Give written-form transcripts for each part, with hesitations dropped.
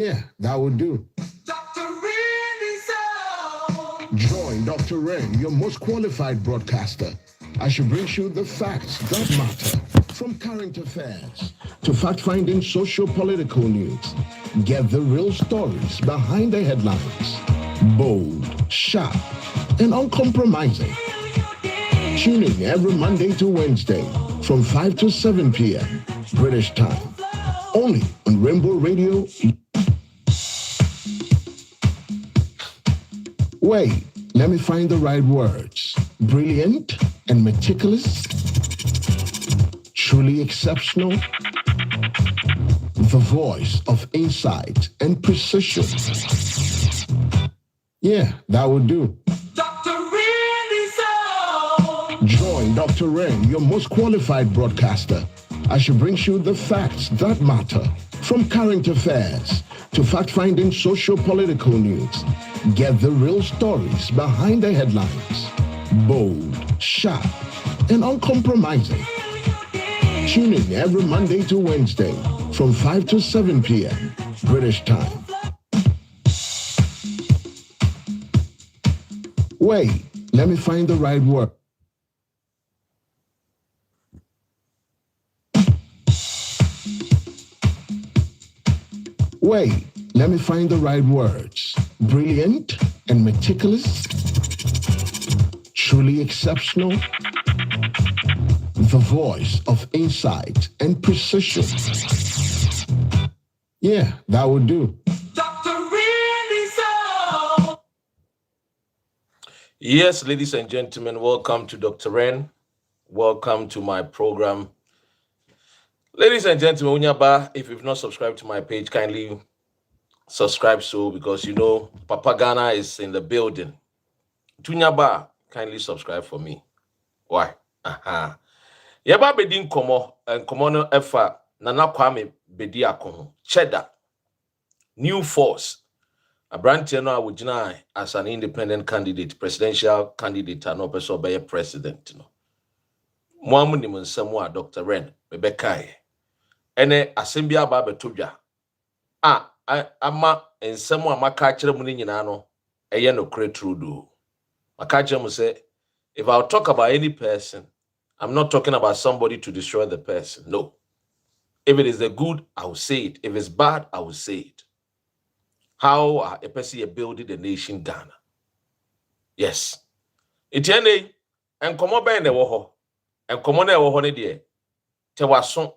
Yeah, that would do. Join Dr. Ren, your most qualified broadcaster, as she brings you the facts that matter, from current affairs to fact-finding socio-political news. Get the real stories behind the headlines. Bold, sharp, and uncompromising. Tune in every Monday to Wednesday from 5 to 7 p.m. British time. Only on Rainbow Radio. Wait, let me find the right words. Brilliant and meticulous. Truly exceptional. The voice of insight and precision. Yeah, that would do. Join Dr. Ren, your most qualified broadcaster, as she brings you the facts that matter, from current affairs to fact-finding socio-political news. Get the real stories behind the headlines. Bold, sharp, and uncompromising. Tune in every Monday to Wednesday from 5 to 7 p.m. British time. Wait, let me find the right word. Wait, let me find the right words. Brilliant and meticulous. Truly exceptional. The voice of insight and precision. Yeah, that would do. Yes, ladies and gentlemen, welcome to Dr. Ren. Welcome to my program. Ladies and gentlemen, Unyaba, if you've not subscribed to my page, kindly subscribe because you know Papa Ghana is in the building. Tunyaba, kindly subscribe for me. Why? Yaba bedin komo and komono efa Nana Kwame Bediako, Cheddar, New Force. A brand no awujina as an independent candidate, presidential candidate, and no person be a president. No. Mwamu ni mwensemwa Dr. Ren, bebekai. Ene asembia babe tubja. Ama ensemu amaka chere mu nyina no eye no kre true do. Maka chere mu say if I'll talk about any person, I'm not talking about somebody to destroy the person. No. If it is the good, I will say it. If it's bad, I will say it. How a person building the nation Ghana. Yes. Itiene en komo ben ne wo ho. En komo na wo ho ne de te waso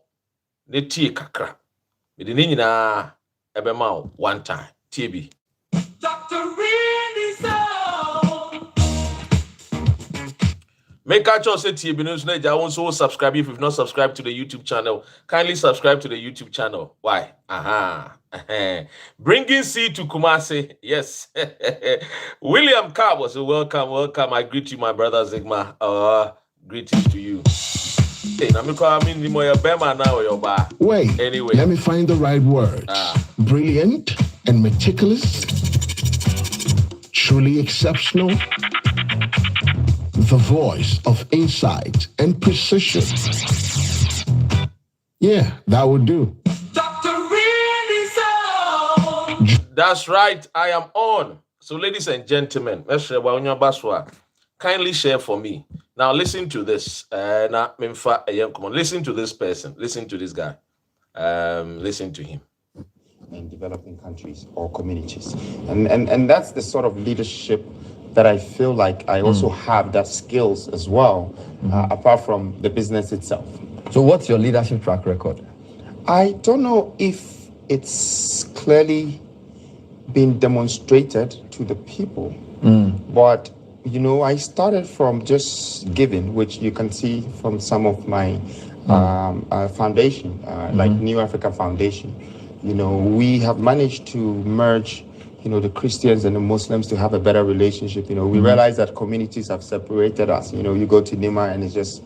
ne tie kakra. Me de nyina ebema one time. TB. Dr. Really so. Make sure say TB news na ja won so subscribe if you've not subscribed to the YouTube channel. Kindly subscribe to the YouTube channel. Why? Bringing seed to Kumasi. Yes. William Carr was welcome. I greet you, my brother Zigma. Greetings to you. Wait, anyway, let me find the right words. Brilliant and meticulous. Truly exceptional. The voice of insight and precision. Yeah, that would do. That's right, I am on. So, ladies and gentlemen, kindly share for me. Now, listen to this. Listen to this person. Listen to this guy. Listen to him. In developing countries or communities. And that's the sort of leadership that I feel like I also have that skills as well, apart from the business itself. So what's your leadership track record? I don't know if it's clearly been demonstrated to the people, but you know, I started from just giving, which you can see from some of my foundation, like New Africa Foundation. You know, we have managed to merge, you know, the Christians and the Muslims to have a better relationship. You know, we realize that communities have separated us. You know, you go to Nima and it's just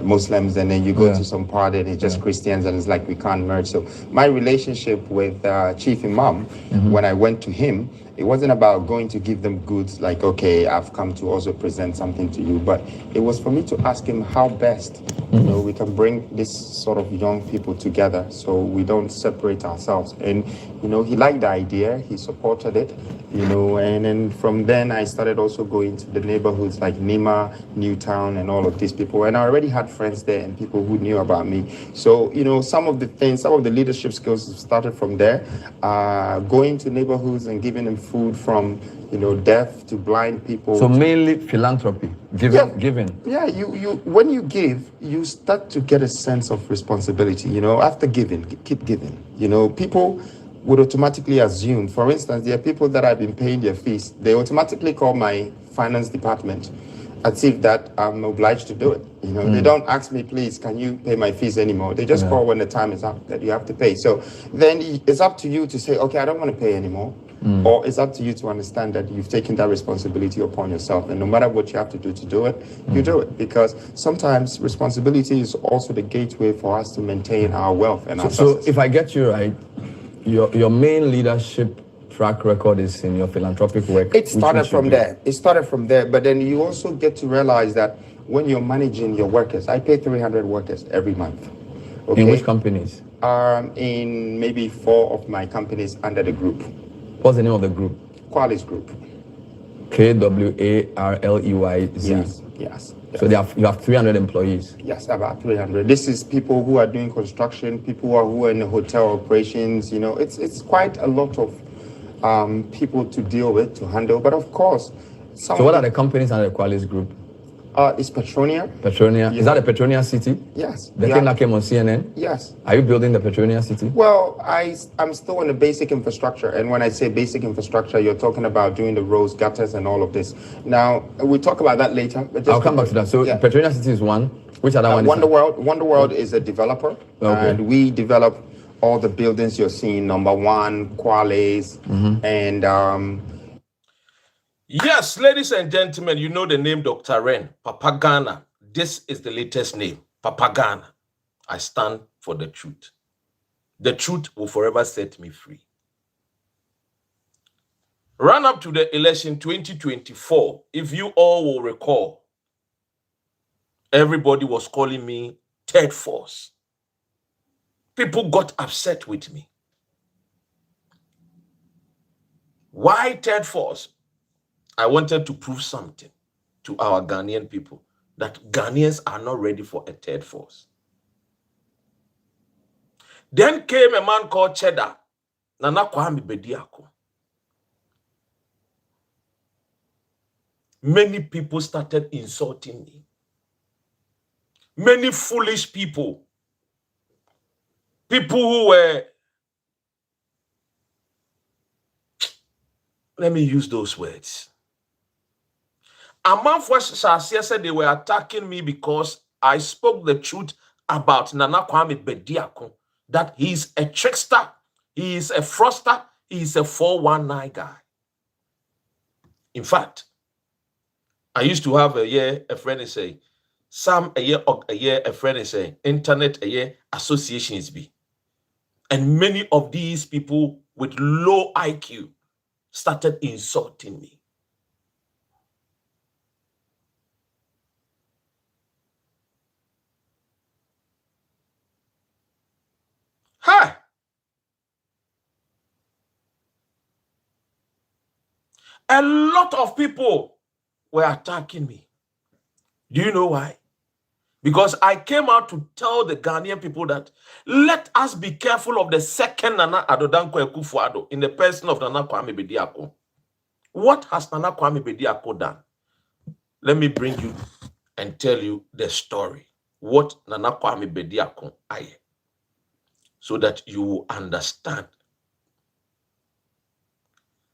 Muslims, and then you go to some part and it's just Christians, and it's like we can't merge. So my relationship with Chief Imam, when I went to him, it wasn't about going to give them goods like, okay, I've come to also present something to you, but it was for me to ask him how best, we can bring this sort of young people together so we don't separate ourselves. And, he liked the idea, he supported it, and then from then I started also going to the neighborhoods like Nima, Newtown, and all of these people. And I already had friends there and people who knew about me. So, some of the leadership skills started from there, going to neighborhoods and giving them food from, deaf to blind people. So mainly philanthropy, giving. Yeah, you when you give, you start to get a sense of responsibility. After giving, keep giving. People would automatically assume, for instance, there are people that have been paying their fees. They automatically call my finance department as if that I'm obliged to do it. They don't ask me, please, can you pay my fees anymore? They just call when the time is up that you have to pay. So then it's up to you to say, okay, I don't want to pay anymore. Or it's up to you to understand that you've taken that responsibility upon yourself. And no matter what you have to do it, you do it. Because sometimes responsibility is also the gateway for us to maintain our wealth and our success. So if I get you right, your main leadership track record is in your philanthropic work. It started from there. But then you also get to realize that when you're managing your workers, I pay 300 workers every month. Okay? In which companies? In maybe 4 of my companies under the group. What's the name of the group? Qualis Group. KWARLEYZ. Yes. So you have 300 employees. Yes, about 300. This is people who are doing construction, people who are in the hotel operations. It's quite a lot of people to deal with, to handle. But of course, So what are the companies under the Qualis Group? It's Petronia. Petronia. Yeah. Is that a Petronia City? Yes. The thing that came on CNN? Yes. Are you building the Petronia City? Well, I'm still in the basic infrastructure. And when I say basic infrastructure, you're talking about doing the roads, gutters, and all of this. Now, we'll talk about that later. But I'll come back to that. So Petronia City is one. Which other one? Wonderworld is a developer. Okay. And we develop all the buildings you're seeing, number 1, Qualis, and... Yes, ladies and gentlemen, you know the name Dr. Ren, Papa Ghana. This is the latest name, Papa Ghana. I stand for the truth. The truth will forever set me free. Run up to the election 2024, if you all will recall, everybody was calling me third force. People got upset with me. Why third force? I wanted to prove something to our Ghanaian people, that Ghanaians are not ready for a third force. Then came a man called Cheddar, Nana Kwame Bediako. Many people started insulting me. Many foolish people. People who were, let me use those words. A man first said they were attacking me because I spoke the truth about Nana Kwame Bediako, that he's a trickster, he is a fraudster, he is a 419 guy. In fact, I used to have a friend is say, some a friend is say, internet associations be. And many of these people with low IQ started insulting me. Hi. A lot of people were attacking me. Do you know why? Because I came out to tell the Ghanaian people that let us be careful of the second Nana Adodanko Ekufuado in the person of Nana Kwame Bediako. What has Nana Kwame Bediako done? Let me bring you and tell you the story. What Nana Kwame Bediako aye, so that you will understand.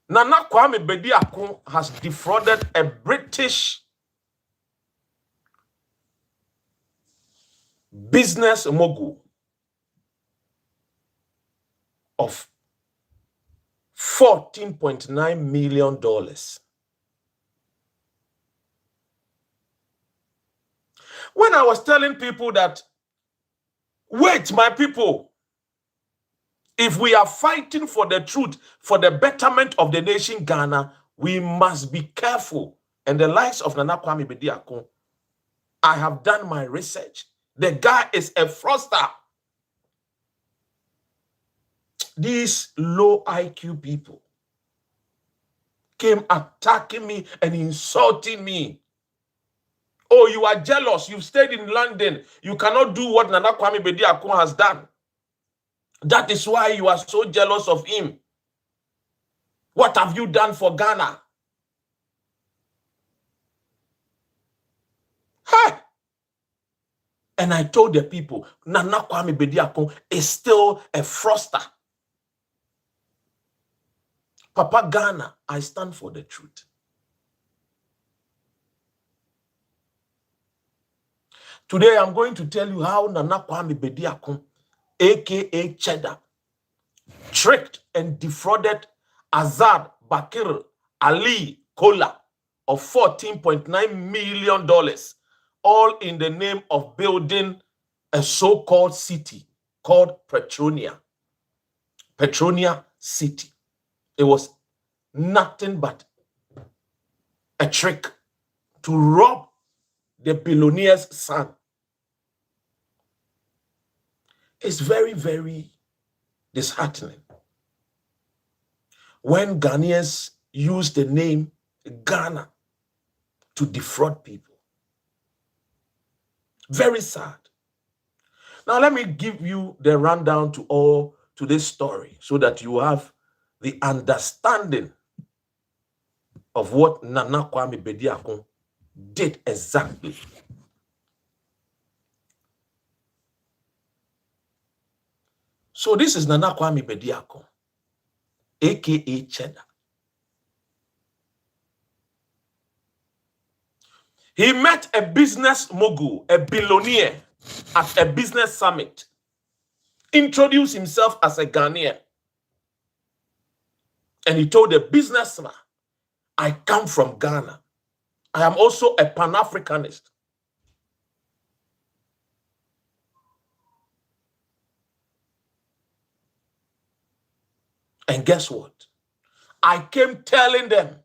Nana Kwame Bediako has defrauded a British business mogul of $14.9 million. When I was telling people that, wait, my people, If we are fighting for the truth, for the betterment of the nation Ghana, we must be careful. And the likes of Nana Kwame Bediako, I have done my research. The guy is a fraudster. These low IQ people came attacking me and insulting me. Oh, you are jealous. You've stayed in London. You cannot do what Nana Kwame Bediako has done. That is why you are so jealous of him. What have you done for Ghana? Hey! And I told the people, Nana Kwame Bediako is still a fraudster. Papa Ghana, I stand for the truth. Today, I'm going to tell you how Nana Kwame Bediako, aka Cheddar, tricked and defrauded Azad Cola of $14.9 million, all in the name of building a so-called city called Petronia City. It was nothing but a trick to rob the billionaire's son. It's very, very disheartening when Ghanaians use the name Ghana to defraud people. Very sad. Now, let me give you the rundown to this story so that you have the understanding of what Nana Kwame Bediako did exactly. So this is Nana Kwame Bediako, aka Cheddar. He met a business mogul, a billionaire, at a business summit, introduced himself as a Ghanaian, and he told the businessman, I come from Ghana. I am also a Pan-Africanist. And guess what? I came telling them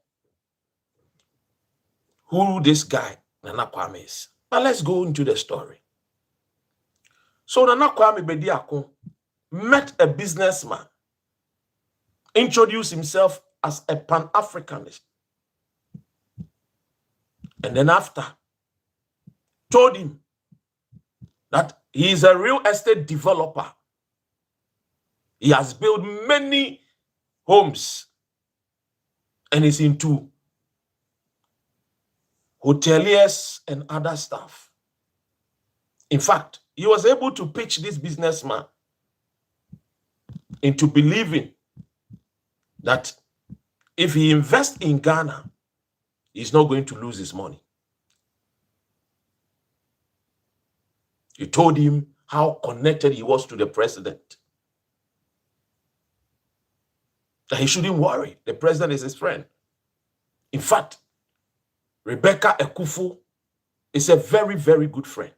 who this guy, Nana Kwame, is. But let's go into the story. So Nana Kwame Bediako met a businessman, introduced himself as a Pan-Africanist, and then after, told him that he is a real estate developer. He has built many homes and is into hoteliers and other stuff. In fact, he was able to pitch this businessman into believing that if he invests in Ghana, he's not going to lose his money. He told him how connected he was to the president, that he shouldn't worry. The president is his friend. In fact, Rebecca Ekufu is a very, very good friend.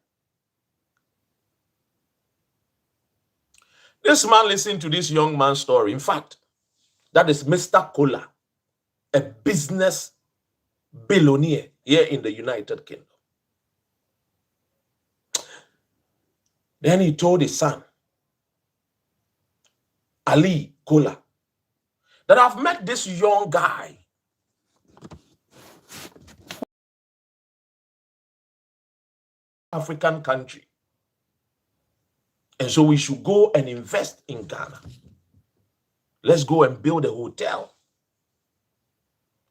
This man listened to this young man's story. In fact, that is Mr. Cola, a business billionaire here in the United Kingdom. Then he told his son, Ali Cola, that I've met this young guy African country, and so we should go and invest in Ghana. Let's go and build a hotel.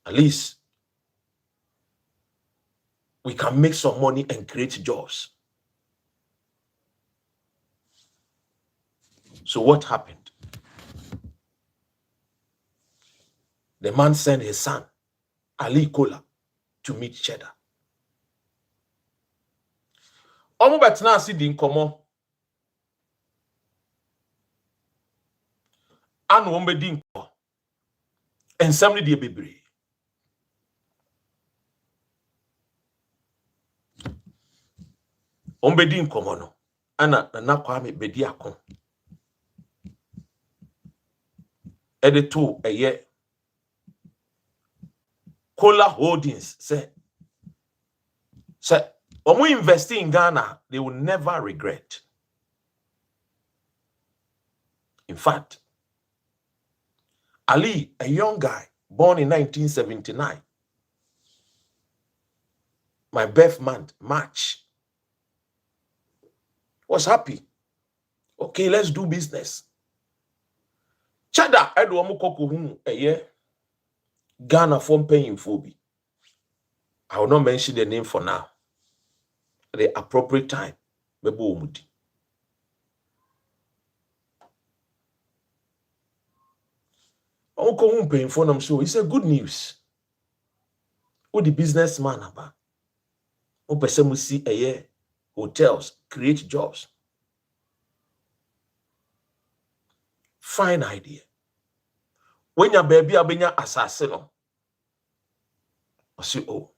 At least we can make some money and create jobs. So what happened? The man sent his son, Ali Cola, to meet Cheddar. Omo betna si di nkomo. Anu ombe di nkomo. Ensam ni di bebre. Ombe di nkomo no. Ana Nana Kwame Bediako. Ede two a year. Cola Holdings say when we invest in Ghana, they will never regret. In fact, Ali, a young guy born in 1979, my birth month, March, was happy. Okay, let's do business. Cheddar, a year. Ghana from paying phobia. I will not mention the name for now. At the appropriate time, Mebo Omudi. Uncle won't pay for them, so it's a good news. Who the businessman about? Who person will see a year hotels, create jobs. Fine idea. When your baby abenya assassin, I say, oh,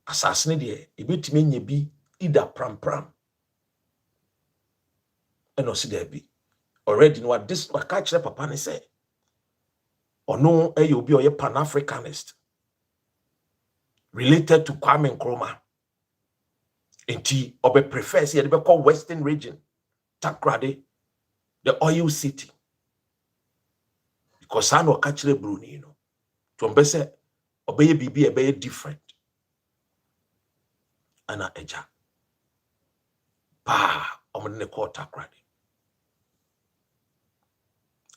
assassin there, a bit me be either pram. And I see there be already know what this what catch the papa and say. Or no, you'll be a Pan-Africanist related to Kwame Nkrumah. And he or be prefers here to be called Western region, Takrade, the oil city. Because I know catch the Bruni, you know. To mbese obey bibi be different. Ana eja. Pa omne ko Takrade.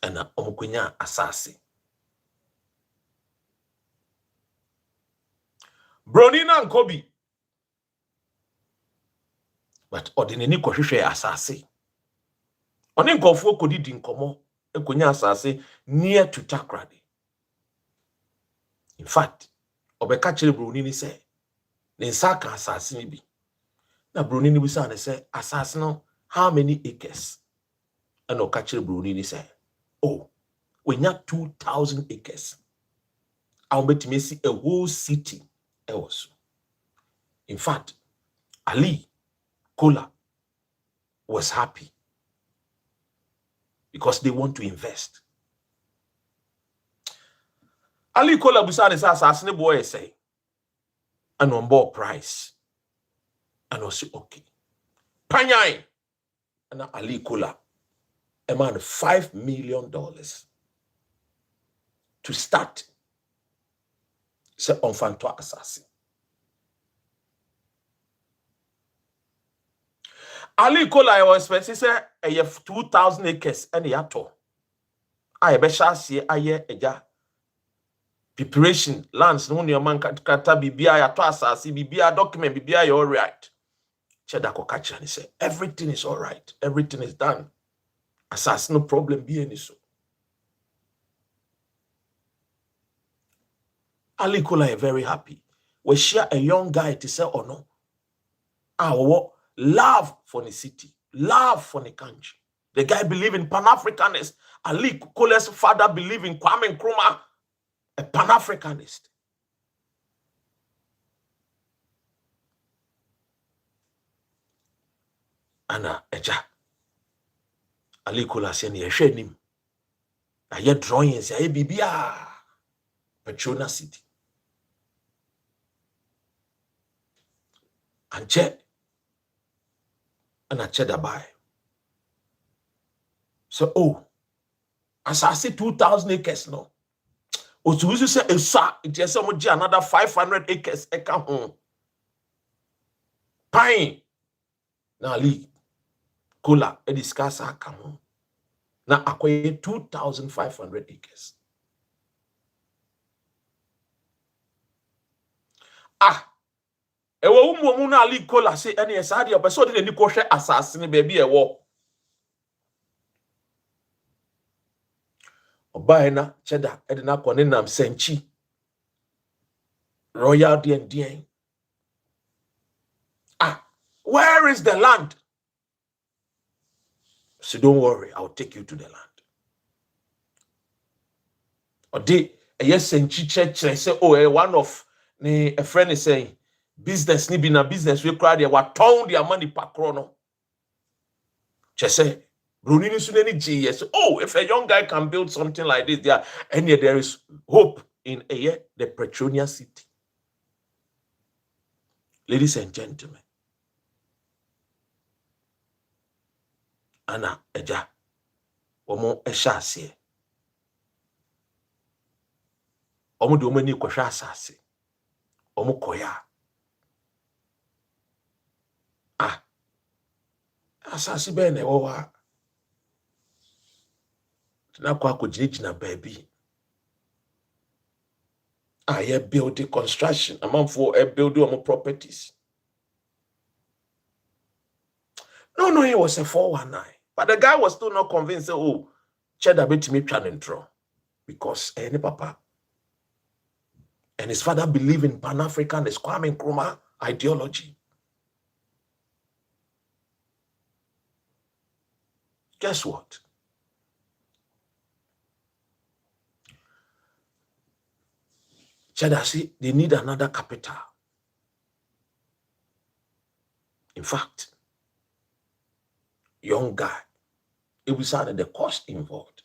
Ana omukunya asasi. Bronina and Kobe. But ordinary kohwehwe asase. Oni nkofo kodidi nkomo ekonya asase near to Takrade. In fact, obeka kire Bruni ni say, ne nsaka asase ni bi. Na Bruni ni bisa ne say, asase no how many acres? And oka kire Bruni ni say, oh, we nya 2,000 acres. I'll bet me see a whole city else. In fact, Ali Cola was happy because they want to invest. Ali Cola busane sa asasne boy say and on board price. And also okay. Panyai and Ali Cola amount $5 million to start. C'est enfant toi assassin. Ali Cola I was expecting say I have 2,000 acres and yato. I be shasi aye eja preparation lands no your man kata bibia yato asasi bibia document bibia you all right. Cheddar ko catch and say everything is all right. Everything is done. Assassin no problem be any so. Ali Cola is very happy. We share a young guy to say, oh no. Our love for the city, love for the country. The guy believe in Pan-Africanist. Ali Cola's father believe in Kwame Nkrumah, a Pan-Africanist. Anna Eja. Ali Cola said, "Ye share him. Aye drawings, aye bibia, Petrona City." And check. And I cheddar buy. So, oh, as I say 2,000 acres now. Oh, so you say, it is another 500 acres. Eka home. Pine. Now, Ali Cola, a discuss come home. Now, acquire 2,500 acres. Ewo umu na Ali Cola say any asadi obeso de ni ko hwe asase ne ba bi ewo obae na Cheddar e de na kone nam senchi royal dien where is the land? So don't worry, I'll take you to the land. Ode yes senchi church say oh one of ni a friend is saying business ni bi na business we crowd they were turn their money per chrono. She say Brunini Suneni GS. Oh, if a young guy can build something like this, there is hope in the Petronia City. Ladies and gentlemen, Anna Eja, Omo Eshase, Omo Domini Koshasase, Omo Koya. Asasi bene owa. Na kwa kujina baby. Building construction. I'm for building on properties. No, he was a 419. But the guy was still not convinced. Oh, Cheddar bet me intro. Because any papa and his father believed in Pan-African, the Kwame Nkrumah ideology. Guess what? Cheddar see they need another capital. In fact, young guy, it was out of the cost involved.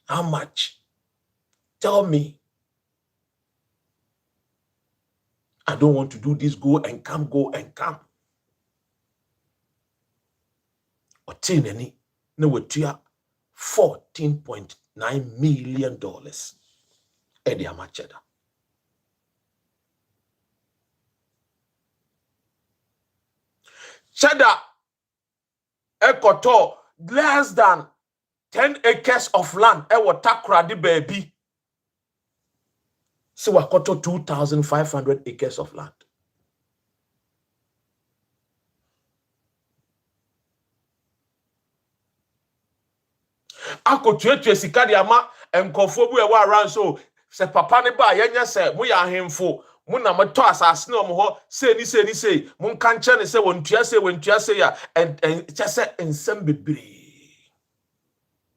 How much? Tell me. I don't want to do this, go and come. Or any no with $14.9 million. Eddie Cheddar. Cheddar Ekoto less than 10 acres of land. Takra di baby. So wakoto 2,500 acres of land. Ako tuetue sika de ama enkofo bu e wa around so se papa ne ba yenya se mo ya ahemfo mo na moto asase na mo ho se ni mo kan che ne se wontua se ya and chese ensem bebre.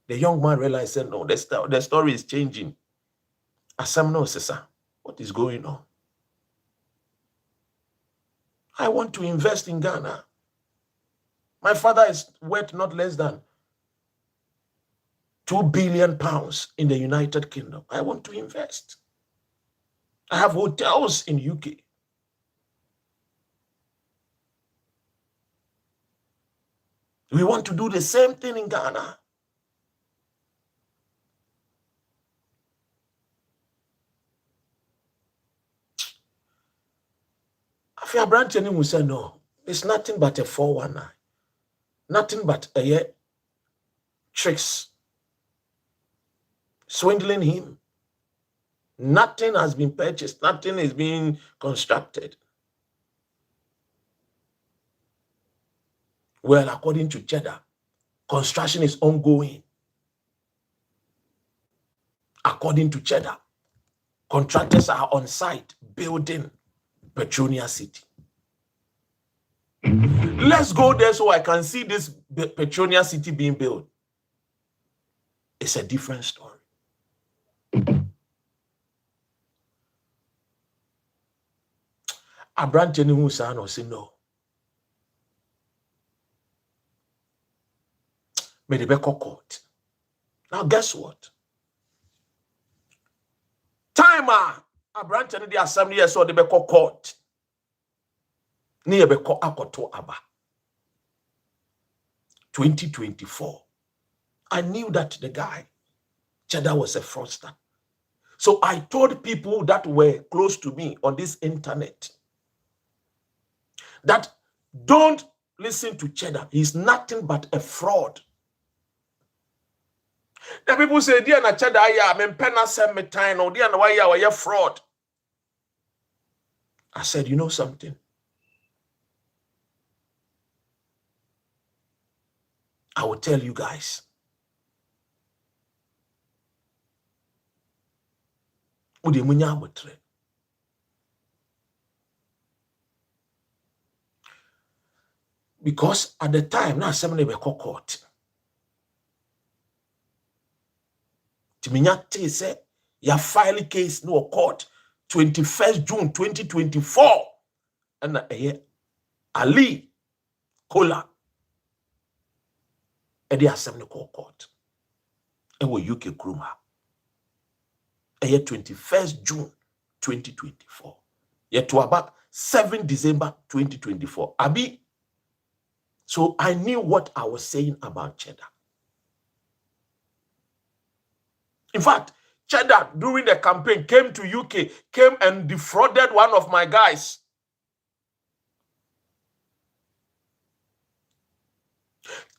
The young man realized said no, the story is changing. Asam no sesa, what is going on? I want to invest in Ghana. My father is worth not less than £2 billion in the United Kingdom. I want to invest. I have hotels in UK. We want to do the same thing in Ghana. Afia Brancheni will say no. It's nothing but a 419. Nothing but tricks. Swindling him. Nothing has been purchased. Nothing is being constructed. Well, according to Cheddar, construction is ongoing. According to Cheddar, contractors are on site building Petronia City. Let's go there so I can see this Petronia City being built. It's a different story. Abranteni Husano say no. Medebeko court. Now guess what? Timer Abranteni the assembly years or the Beko court. Ni Beko akoto aba. 2024. I knew that the guy, Cheddar, was a fraudster. So I told people that were close to me on this internet that don't listen to Cheddar. He's nothing but a fraud. The people say, dear na Cheddar, I am penna send me time, or dear na why you are fraud. I said, you know something? I will tell you guys. Because at the time, now somebody were court. Timinyate say ya file case no court 21st June 2024. And Ali Cola ɛde asɛm no kɔɔ court ɛwɔ UK kurom ha ɛyɛ 21st June 2024 yet to about 7 December 2024 abi. So I knew what I was saying about Cheddar. In fact, Cheddar during the campaign came to UK, came and defrauded one of my guys.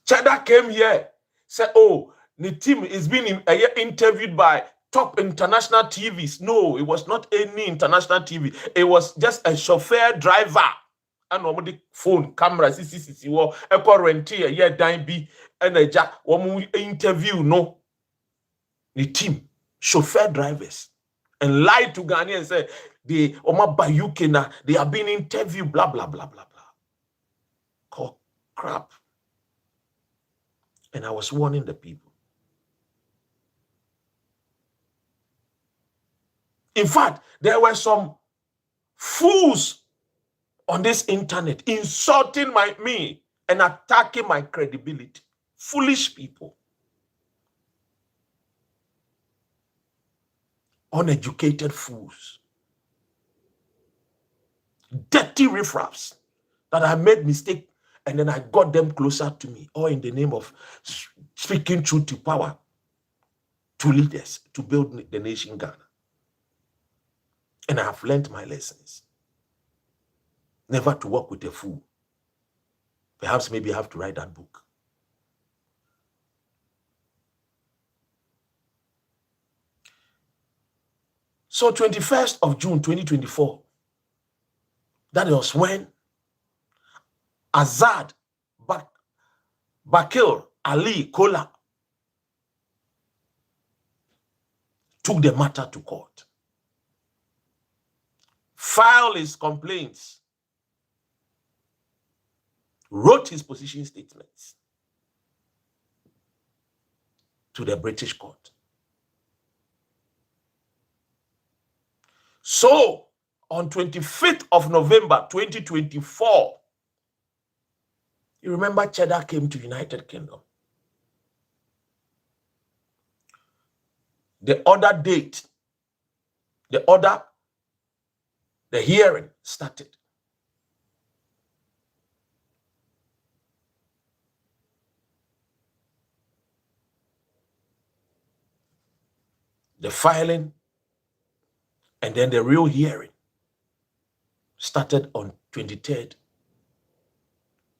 Cheddar came here, said, oh, the team is being interviewed by top international TVs. No, it was not any international TV. It was just a chauffeur driver. And the phone, camera, CCTV, or a rentier, yeah, dime be, and a jack, one interview, no. The team, chauffeur drivers, and lied to Ghana and said, they, by UK now, they are being interviewed, blah, blah, blah, blah, blah. Call crap. And I was warning the people. In fact, there were some fools on this internet insulting me and attacking my credibility. Foolish people. Uneducated fools. Dirty riffraffs that I made mistake and then I got them closer to me, all in the name of speaking truth to power to leaders to build the nation Ghana. And I have learned my lessons. Never to work with a fool. Perhaps maybe I have to write that book. So 21st of June 2024, that was when Azad Cola took the matter to court, filed his complaints, wrote his position statements to the British court. So, on 25th of November 2024, you remember Cheddar came to United Kingdom. The hearing started. The filing and then the real hearing started on 23rd,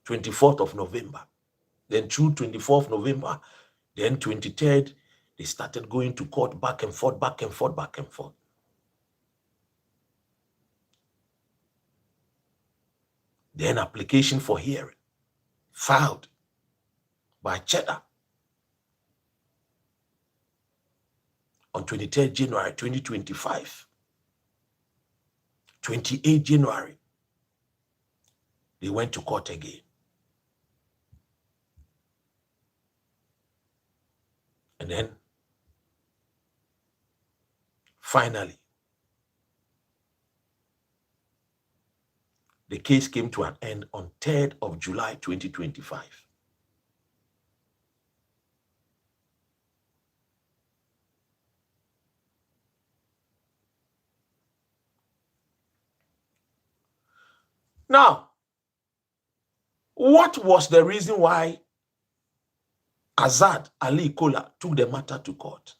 24th of November. Then through 24th of November, then 23rd, they started going to court back and forth, back and forth, back and forth. Then application for hearing filed by Cheddar on 23rd January 2025. 28 January, they went to court again. And then, finally, the case came to an end on 3rd of July 2025. Now, what was the reason why Azad Cola took the matter to court?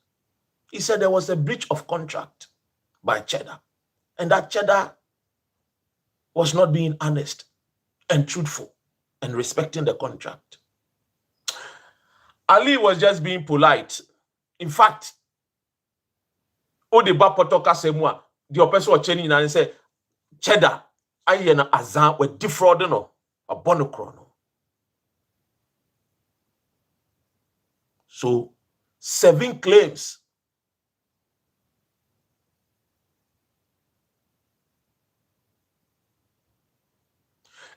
He said there was a breach of contract by Cheddar, and that Cheddar was not being honest and truthful and respecting the contract. Ali was just being polite. In fact, Odeba Potoka Semwa, the person was changing and said, Cheddar, I and Azad were defrauding a bonocrono. So 7 claims.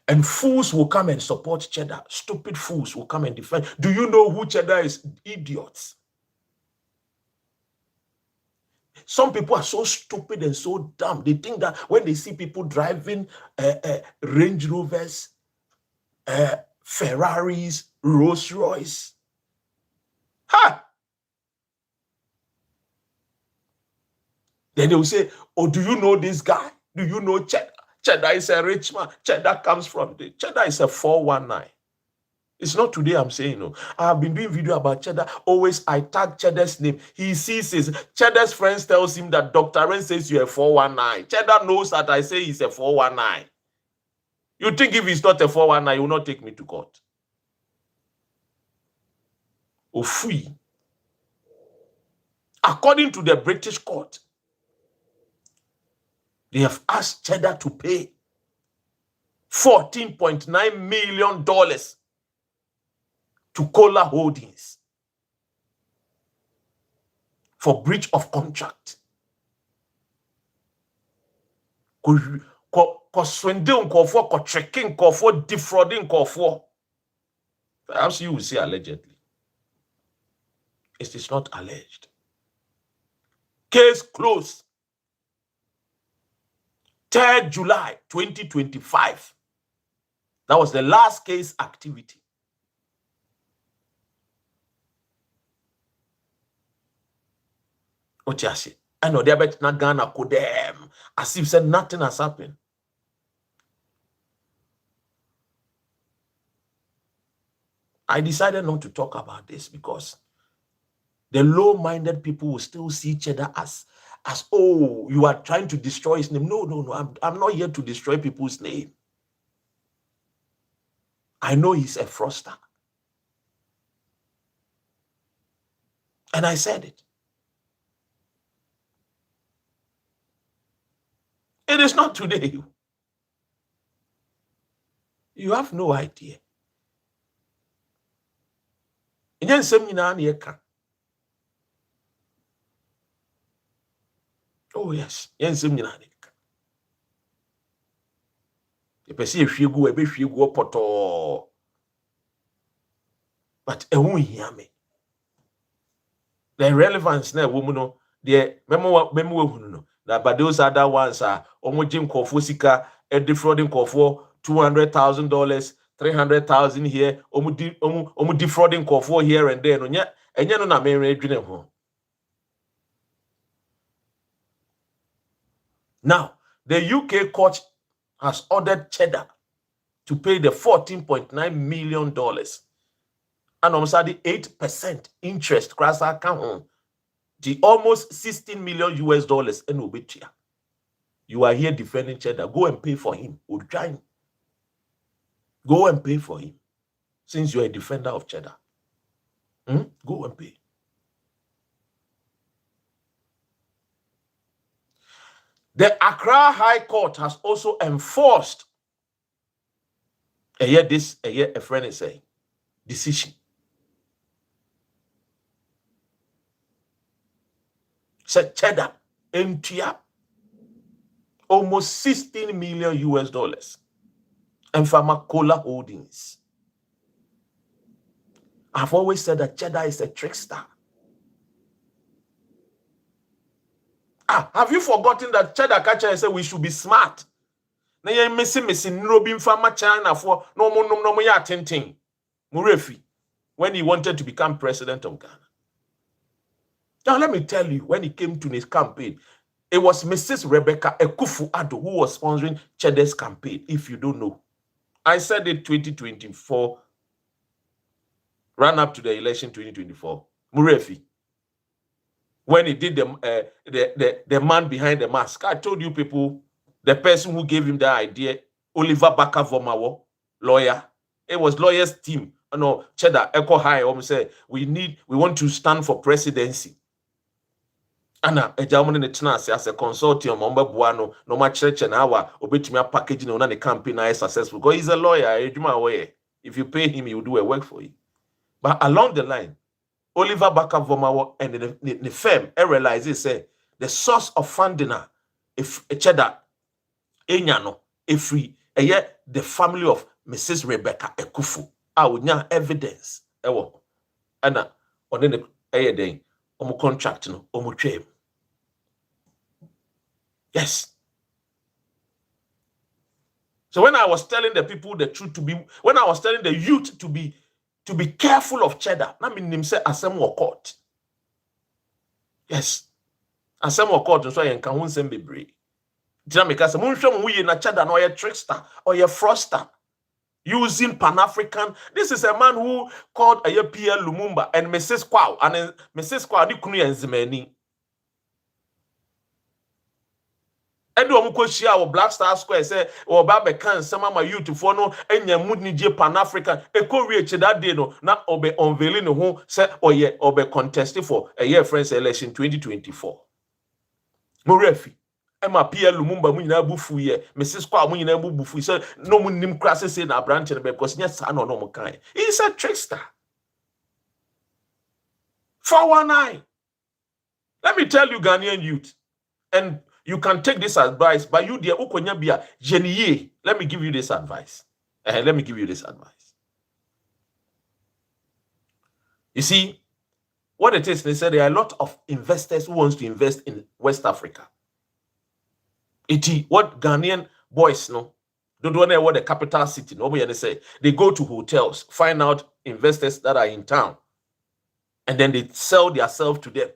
And fools will come and support Cheddar. Stupid fools will come and defend. Do you know who Cheddar is? Idiots. Some people are so stupid and so dumb. They think that when they see people driving Range Rovers, Ferraris, Rolls Royce, Ha! Then they will say, oh, do you know this guy? Do you know Cheddar? Cheddar is a rich man. Cheddar comes from the Cheddar is a 419. It's not today I'm saying, no. I have been doing video about Cheddar. Always I tag Cheddar's name. He sees his Cheddar's friends tells him that Dr. Ren says you're a 419. Cheddar knows that I say he's a 419. You think if he's not a 419, he will not take me to court. Ofui. According to the British court, they have asked Cheddar to pay $14.9 million to Cola Holdings for breach of contract. Swindling for tricking for defrauding for. Perhaps you will say allegedly. It is not alleged. Case closed. 3rd July 2025. That was the last case activity. What you say? I know they bet not gonna go them as if said nothing has happened. I decided not to talk about this because the low-minded people will still see Cheddar as oh, you are trying to destroy his name. No. I'm not here to destroy people's name. I know he's a fraudster. And I said it. It is not today. You have no idea. Oh yes, but it won't hear me. The relevance na woman the memo that but those other ones are omojim kofo sika defrauding kofo $200,000, 300,000 here, omu defrauding kofo here and there. No na me adwene ho. Now, the UK court has ordered Cheddar to pay the $14.9 million and almost the 8% interest cross account, the almost $16 million US in Obitia. You are here defending Cheddar. Go and pay for him. Go and pay for him. Since you are a defender of Cheddar. Go and pay. The Accra High Court has also enforced a friend is saying decision. Said Cheddar MTR almost 16 million US and Pharma Cola Holdings. I've always said that Cheddar is a trickster. Have you forgotten that Cheddar Catcher said we should be smart? Na ye missing Robin Pharma China for no ya tinting. Murefi, when he wanted to become president of Ghana. Now let me tell you, when he came to his campaign, it was Mrs. Rebecca Ekufu-Addo who was sponsoring Cheddar's campaign, if you don't know. I said it 2024, ran up to the election 2024. Murefi. When he did the man behind the mask, I told you people, the person who gave him the idea, Oliver Baka-Vomawo, lawyer. It was lawyer's team. No, Cheddar, Echo High, say we want to stand for presidency. Anna, a German in the chance as a consortium, Buano, no much church an hour, obitumia packaging on the campaign is successful. Because he's a lawyer, if you pay him, he will do a work for you. But along the line, Oliver Baka-Vomawo and the firm realizes say the source of funding if a Cheddar Enyano if the family of Mrs. Rebecca Ekufu would evidence and on the day contract no yes. So when I was telling the people the truth when I was telling the youth to be to be careful of Cheddar. Na me nim say asem wo court. Yes. Asem wo court so yen kan ho nsem bebre. Dina me ka say monhwem wo ye na Cheddar no ye trickster or ye fraudster using Pan-African. This is a man who called a Pierre Lumumba and Mrs. Kwao and Mrs. Kwao di kunu ye nzimani. Edu omukwo shia wo Black Star Square say wo ba be kan sama ma youth for no enya mood ni je Pan-African eko reach that day no na obe unveiling no ho say oye obe contest for a year friends election 2024. Mo refi Emma Pierre Lumumba mu nyina bufu ye Mrs. Kwa mu nyina bufu say no mu nim krase say na branch no because nya sa no mo kan. He's a trickster. 419. Let me tell you, Ghanaian youth, and you can take this advice, but you dear ukonya bia genie. Let me give you this advice. Let me give you this advice. You see, what it is, they said there are a lot of investors who wants to invest in West Africa. What Ghanaian boys know, don't know what the capital city, nobody they say. They go to hotels, find out investors that are in town, and then they sell themselves to them.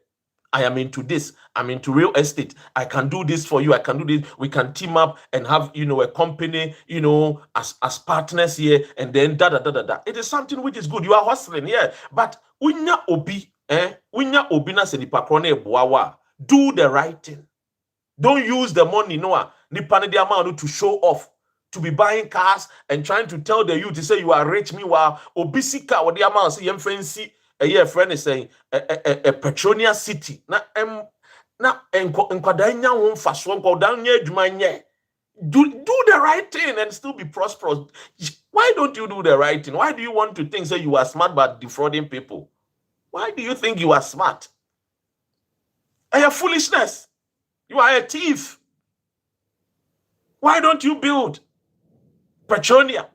I am into this. I'm into real estate. I can do this for you. I can do this. We can team up and have, a company, as partners here, and then da. It is something which is good. You are hustling, yeah. But unya obi, unya obi na se nipa krone buawa. Do the right thing. Don't use the money, nipa ne the amount to show off, to be buying cars and trying to tell the youth to say you are rich. Meanwhile, obisika or the amount say fancy. A year friend is saying a Petronia city. Do the right thing and still be prosperous. Why don't you do the right thing? Why do you want to think that you are smart but defrauding people? Why do you think you are smart? And your foolishness. You are a thief. Why don't you build Petronia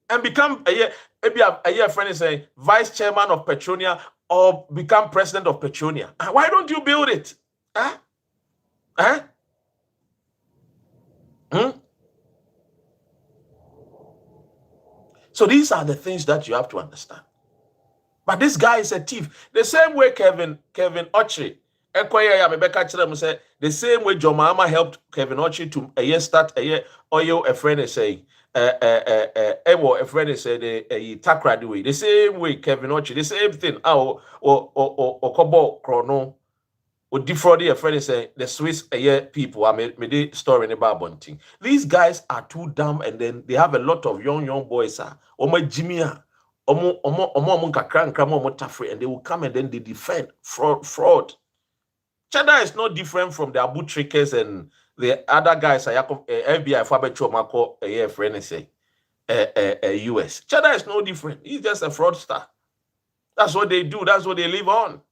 and become a year friend is saying vice chairman of Petronia or become president of Petronia? Why don't you build it? So these are the things that you have to understand. But this guy is a thief. The same way Kevin Ochi, the same way Jomama helped Kevin Ochi to start a friend is saying a friend is saying a takradi. The same way Kevin Ochi, the same thing. Or Kobo Chrono or defrauding a friend is saying the Swiss people. I made the story in about bunting. These guys are too dumb, and then they have a lot of young boys. Jimmy, and they will come and then they defend fraud. Cheddar is not different from the Abu Trickers and the other guys. FBI Fabio a friend say US. Cheddar is no different. He's just a fraudster. That's what they do. That's what they live on.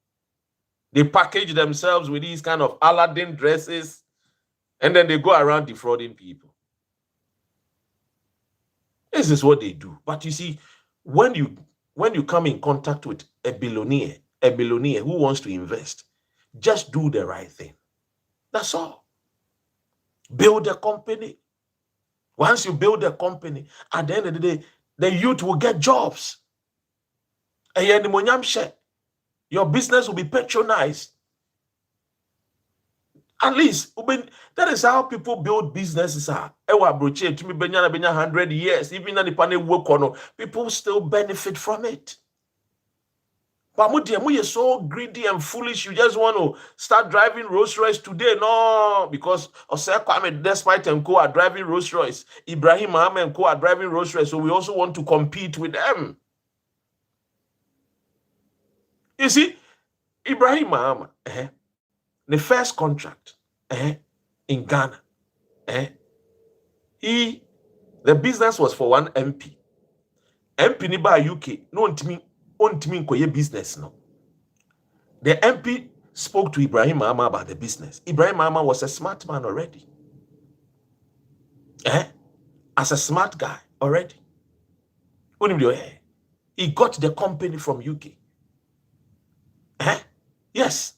They package themselves with these kind of Aladdin dresses, and then they go around defrauding people. This is what they do. But you see, when you come in contact with a billionaire who wants to invest, just do the right thing. That's all. Build a company. Once you build a company, at the end of the day, the youth will get jobs. Your business will be patronized. At least, that is how people build businesses. 100 years, even if they work on, people still benefit from it. But you're so greedy and foolish, you just want to start driving Rolls Royce today. No, because Azad Kwame despite and Co are driving Rolls Royce. Ibrahim Mohammed and Co are driving Rolls Royce, so we also want to compete with them. You see, Ibrahim Mohammed, the first contract in Ghana, the business was for one MP. MP ni ba UK, no ntimi business no. The MP spoke to Ibrahim Mohammed about the business. Ibrahim Mohammed was a smart man already. As a smart guy already. He got the company from UK. Yes.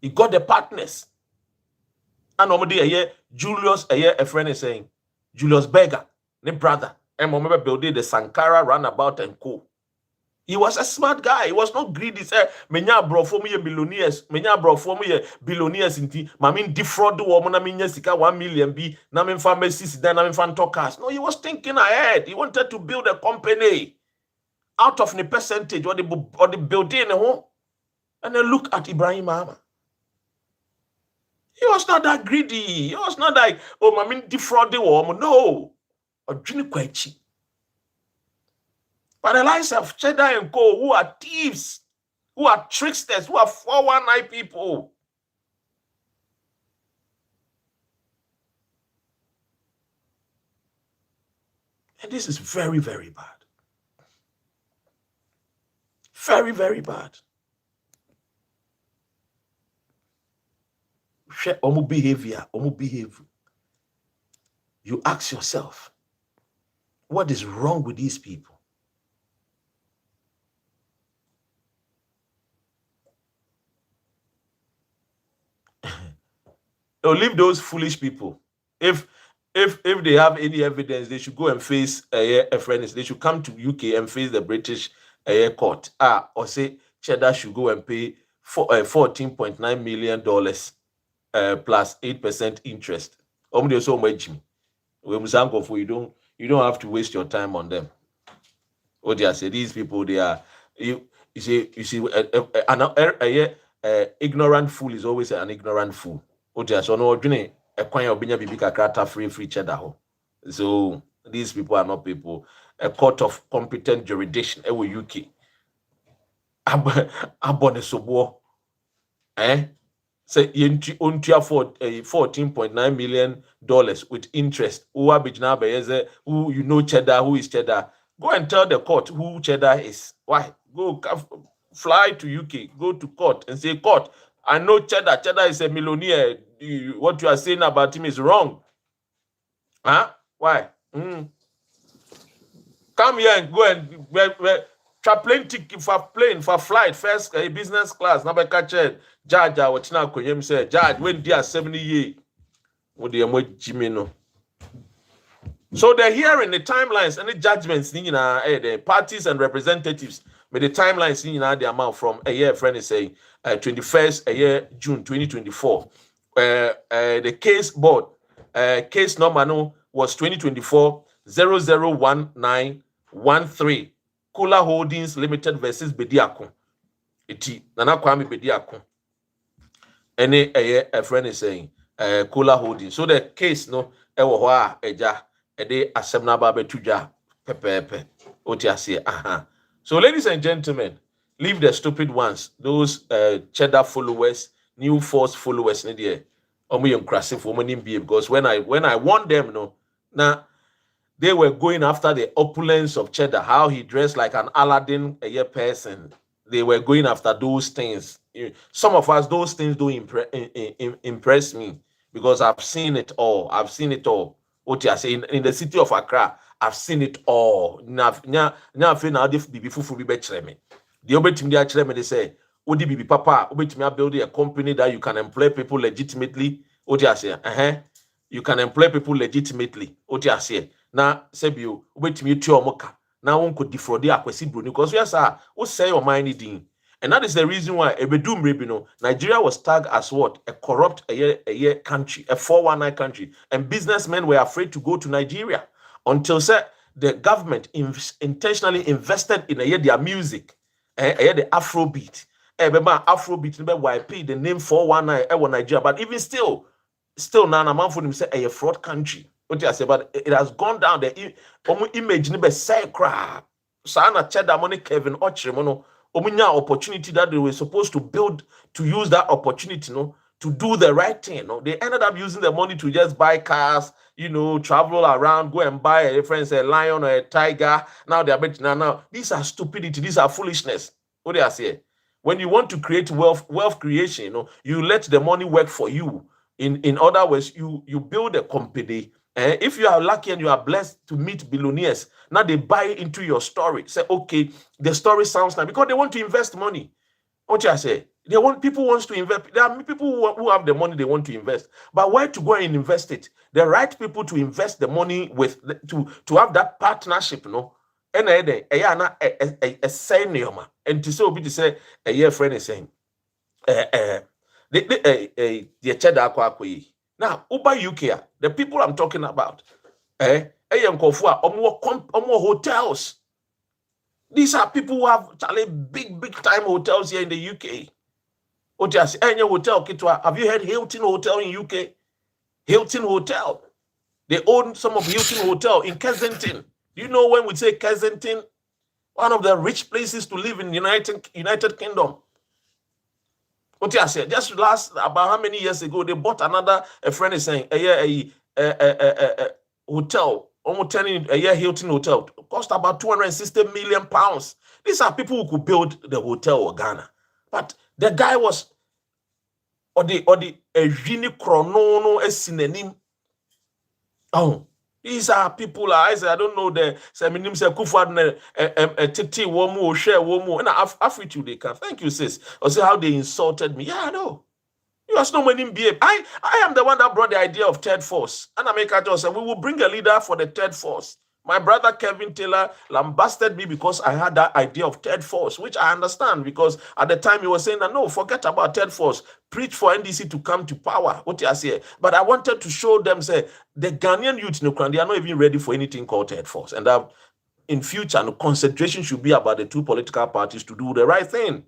He got the partners. And normally Julius a friend is saying, Julius Berger, the brother, and remember building the Sankara Runabout and Co. He was a smart guy. He was not greedy. Say, menya bro for me billionaires. Menya bro for me billionaires inti. Mamin defraud woman na minya sika 1 million bi. Na min fa Messi then na min fa talkers. No, he was thinking ahead. He wanted to build a company out of the percentage or the building home. And then look at Ibrahim Mahama. He was not that greedy. He was not like, oh, mamin defraud the woman. No. Odwini kwachi. But the likes of Cheddar and Co, who are thieves, who are tricksters, who are 419 people. And this is very, very bad. Very, very bad. Omu behavior. You ask yourself, what is wrong with these people? No, leave those foolish people. If they have any evidence, they should go and face a friend. They should come to UK and face the British court. Or say Cheddar should go and pay $14.9 million plus 8% interest. You don't have to waste your time on them. What I say, these people, they are you see an ignorant fool is always an ignorant fool. So no free Cheddar. So these people are not people. A court of competent jurisdiction UK. Abone sobo. Say untia for $14.9 million with interest. Who you know Cheddar, who is Cheddar? Go and tell the court who Cheddar is. Why? Go fly to UK, go to court and say, court, I know Cheddar. Cheddar is a millionaire. What you are saying about him is wrong. Huh? Why? Come here and go and plane ticket for flight, first business class. Now catch judge what now him say, judge, when they are 70 years. What the So they're hearing the timelines and the judgments, the parties and representatives. But the timelines, the amount from a year, friend is saying, 21st June 2024. The case board, case number was 2024-001913. Cola Holdings Limited versus Bediako. Iti Nana Kwame Bediako. Any a friend is saying, Cola Holdings. So the case eja ede asemna ba betuja pepepe. Otiase So ladies and gentlemen, leave the stupid ones, those Cheddar followers, new force followers in there. Because when I want them, now they were going after the opulence of Cheddar, how he dressed like an Aladdin person. They were going after those things. Some of us, those things don't impress me because I've seen it all. What you are saying in the city of Accra, I've seen it all. Now feel now they be fufu be betre me. The obetim they actually they say, "Odi bibi papa, obetim build a company that you can employ people legitimately." What you are saying? You can employ people legitimately. What you are saying? Now, Sebio, obetim you to omoka. Now one could defraud the akwesi bro because yes, what say your mind thing. And that is the reason why Nigeria was tagged as what? A corrupt country, a 419 country. And businessmen were afraid to go to Nigeria until the government intentionally invested in their music, the Afrobeat. Afrobeat, YP, the name 419 Nigeria. But even still Nana Manfo say a fraud country. What I say, but it has gone down. The image never say crap. Sana Cheddar money Kevin Ochremono. Opportunity that they were supposed to build, to use that opportunity, to do the right thing. They ended up using the money to just buy cars, travel around, go and buy a lion or a tiger. Now they are betting. Now these are stupidity, these are foolishness. What do I say? When you want to create wealth creation, you let the money work for you. In other words, you build a company. If you are lucky and you are blessed to meet billionaires, now they buy into your story. Say, okay, the story sounds nice because they want to invest money. What you say? People want to invest. There are people who have the money they want to invest, but where to go and invest it? The right people to invest the money with to have that partnership, ena ede eya na say neoma enti say obi to say eye friend is saying the Cheddar akwa now uber UK the people I'm talking about nkofo a omo hotels. These are people who have Charlie big time hotels here in the UK. Otias any hotel kitwa. Have you heard Hilton Hotel in UK? Hilton Hotel. They own some of Hilton Hotel in Kensington. Do you know when we say Kensington, one of the rich places to live in United Kingdom? Otias just last about how many years ago they bought another. A friend is saying a hotel. Almost turning a year Hilton Hotel cost about 260 million pounds. These are people who could build the hotel in Ghana. But the guy was or the Ejini Kronono Esinenim. Oh, these are people I don't know the Seminim se Kufad Titi Womu share Womu and Afritu they can. Thank you, sis. Or see how they insulted me. Yeah, I know. You are no many behave. I am the one that brought the idea of third force. And I make a say we will bring a leader for the third force. My brother Kevin Taylor lambasted me because I had that idea of third force, which I understand because at the time he was saying that no, forget about third force. Preach for NDC to come to power. What you say? But I wanted to show them say the Ghanaian youth in Ukraine, they are not even ready for anything called third force. And that in future, the concentration should be about the two political parties to do the right thing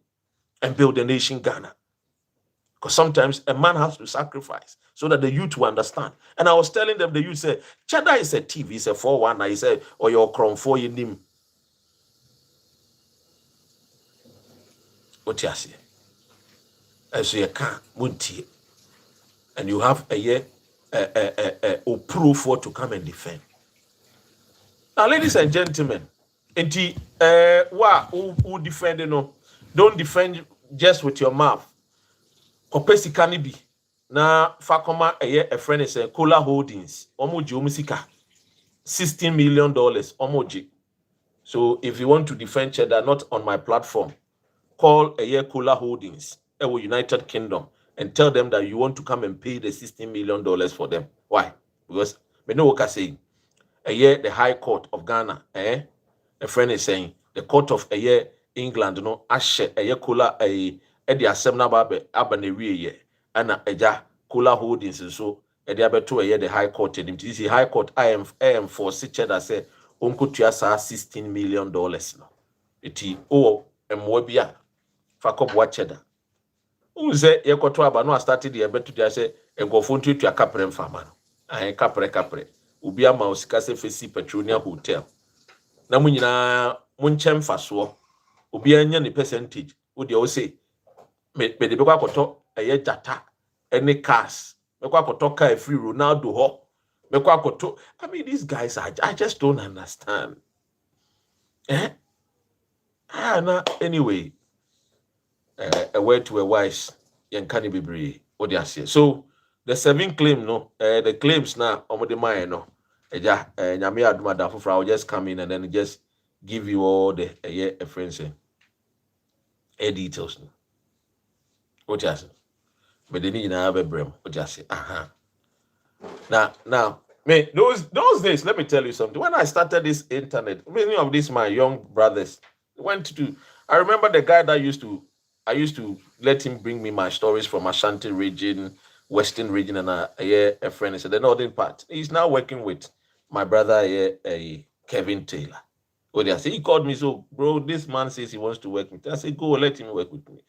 and build a nation Ghana. Because sometimes a man has to sacrifice so that the youth will understand. And I was telling them, the youth said, Cheddar is a TV, it's a 419. He said, or your crom for you name. What you say? As you can't, munti. And you have a year, a proof for to come and defend. Now, ladies and gentlemen, who defend, don't defend just with your mouth. Kopesi kanibi na fakoma a friend is Cola Holdings omoji omusika $16 million omoji. So if you want to defend Cheddar not on my platform, call a Cola Holdings United Kingdom and tell them that you want to come and pay the $16 million for them. Why? Because we know what I'm saying. The High Court of Ghana, a friend is saying the Court of England, ashe Cola the assembly abane and eja Cola Holdings and so abeto the High Court and this High Court I am for Cheddar say onkotua sa $16 million no eti emwobia fakop wa Cheddar unze yekoto aba no started the abeto dia say engofo ntutua kapre mfama no an kapre obi ama osika se fesi Petronia Hotel na munyina munchem faso obi anya ne percentage wo de o say me de bekwa koto jata any cars bekwa koto car free Ronaldo ho bekwa koto. I mean these guys I just don't understand. Anyway, a word to a wise yen can be brave. What they say. So the 7 claim the claims now omo de mine no eja nyame aduma da fofra will just come in and then just give you all the friends details no. What you say? But they need to have a brim. What you say? Now, me those days. Let me tell you something. When I started this internet, many of these my young brothers went to. I remember the guy that I used to let him bring me my stories from Ashanti region, Western region, and a friend. He said the northern part. He's now working with my brother Kevin Taylor. What you say? He called me. So, bro, this man says he wants to work with me. I said, go let him work with me.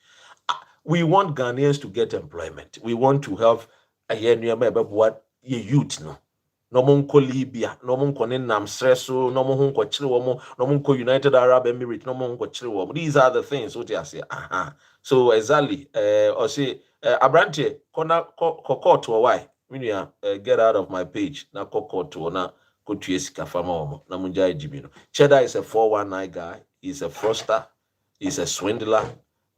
We want Ghanaians to get employment. We want to have a year near what ye youth no. No monko Libya, no monko Namstreso, no monko Chilwomo, no monko United Arab Emirates, no monko Chilwomo. These are the things what I say. So exactly, or say Abrante, kona koko to why? Minia get out of my page. Na koko to na kutuyesika fama na munjai jibino. Cheddar is a 419 guy. He's a fraudster. He's a swindler.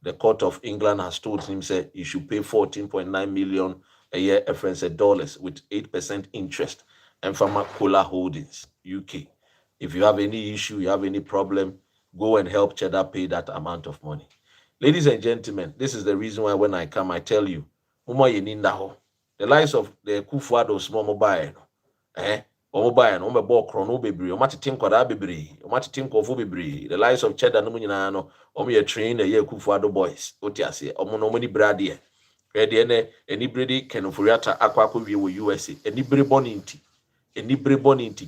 The Court of England has told him, say, you should pay 14.9 million a year, dollars with 8% interest. And from Cola Holdings, UK. If you have any issue, you have any problem, go and help Cheddar pay that amount of money. Ladies and gentlemen, this is the reason why when I come, I tell you, the lives of the Kufuado small mobile, Omoba no omebo krono bebre o matete nkwada bebre o matete nkofo bebre the lives of Cheddar no nyina no omo ye train ye Kufuado boys otiase omo no mani brade e ne anibere Kenoforiata akwa wie wo USA anibere boninti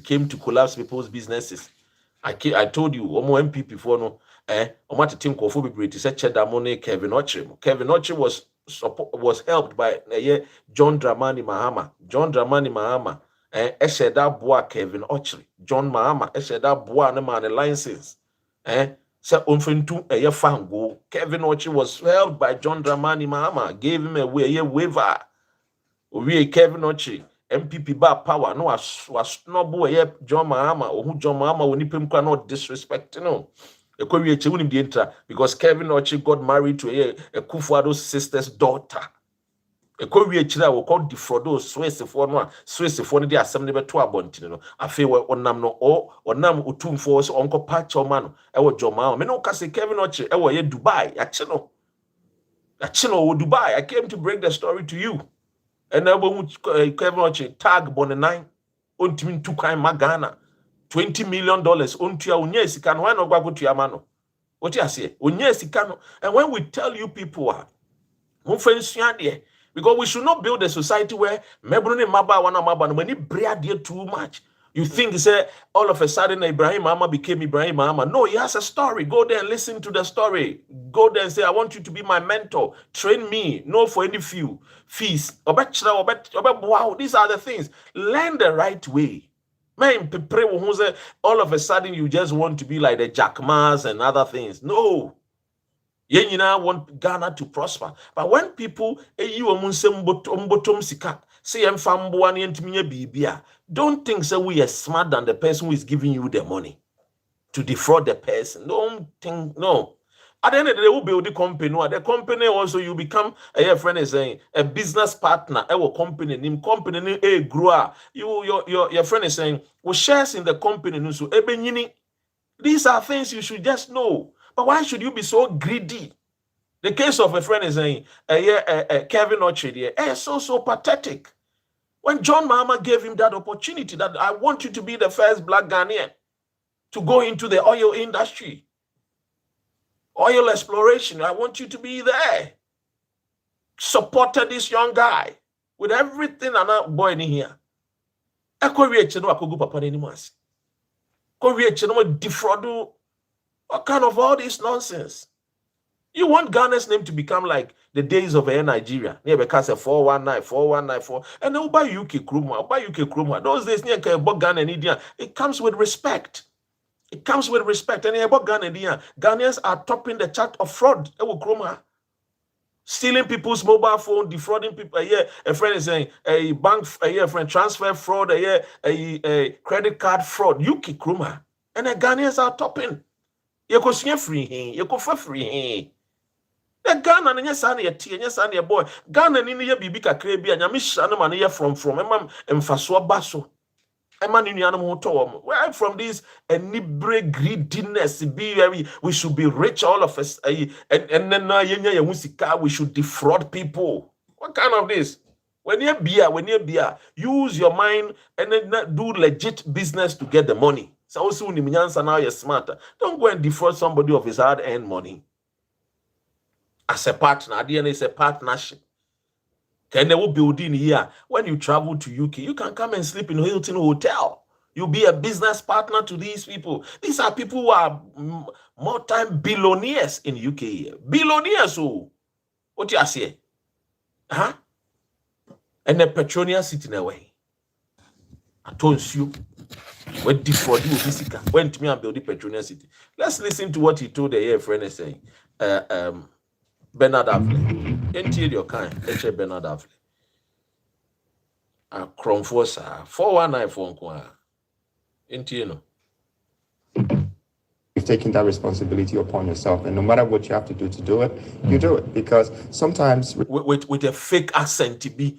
came to collapse people's businesses. I told you omo MPP for no omo matete nkofo bebre ti say Cheddar mo ne Kevin Oche was helped by John Dramani Mahama Esheda Boa Kevin Ochri, John Mahama, Esheda Boa ne man license. Se unfintu fango. Kevin Ochri was helped by John Dramani Mahama, gave him a waiver. We Kevin Ochri, MPP bar power, no was snobble John Mahama, or who John Mahama when he not disrespect, no. Because Kevin Ochri got married to a Kufuado's sister's daughter. A Korea Chila will call defrauded Swiss for no the assembly to abontino. I feel on nam no or nam utum force uncle patch or man. I was Joma. Meno Cassie Kevin Oche, I was Dubai, Achino Dubai. I came to break the story to you. And I will Kevin Oche tag Bonne untimin 2 kind Magana $20 million untia unyesi can why not go to Yamano. What you say? Unyesi cano. And when we tell you people are because we should not build a society where when it too much. You think say all of a sudden Ibrahim Mama became Ibrahim Mama. No, he has a story. Go there and listen to the story. Go there and say, I want you to be my mentor. Train me. No for any fees. Wow, these are the things. Learn the right way. Man, all of a sudden you just want to be like the Jack Ma's and other things. No. You want Ghana to prosper. But when people don't think that we are smart than the person who is giving you the money to defraud the person. Don't think, no. At the end of the day, we'll build the company. The company also, you become a friend is saying a business partner. Our company name a grower. Your friend is saying we shares in the company. So these are things you should just know. But why should you be so greedy? The case of a friend is saying, Kevin Ochri, so pathetic. When John Mahama gave him that opportunity, that I want you to be the first black Ghanaian to go into the oil industry, oil exploration, I want you to be there. Supported this young guy with everything and that boy in here. Defraud. What kind of all this nonsense? You want Ghana's name to become like the days of Air Nigeria. Near because 419, and they'll buy UK Kruma. Those days near Ghana and India. It comes with respect. And Ghanaians are topping the chart of fraud. Stealing people's mobile phone, defrauding people. A friend is saying a bank, a friend transfer fraud, a credit card fraud. UK Kruma. And the Ghanaians are topping. You go free, you go for free. The Ghana and yes, and your boy. Ghana in your bibi kakrebi and Yamish Anamania from Emam and Faswa Basso. Eman in Yanamoto. Where I'm from this enibre greediness, we should be rich, all of us. And then we should defraud people. What kind of this? When you're beer, use your mind and then do legit business to get the money. So also now you're smarter. Don't go and defraud somebody of his hard-earned money. As a partner, DNA is a partnership. Can they will build in here? When you travel to UK, you can come and sleep in a Hilton hotel. You'll be a business partner to these people. These are people who are multi-billionaires in UK. Billionaires, oh. What you say? Huh? And the Petronia sitting away. I told you. When defraud you physical, went to me and build the Petronia City. Let's listen to what he told the air friend is saying. Bernard Avle. Interior kind, Bernard Avle. Cromfosa 419 phone. Interior. You've taken that responsibility upon yourself, and no matter what you have to do it, you do it. Because sometimes with a fake accent to be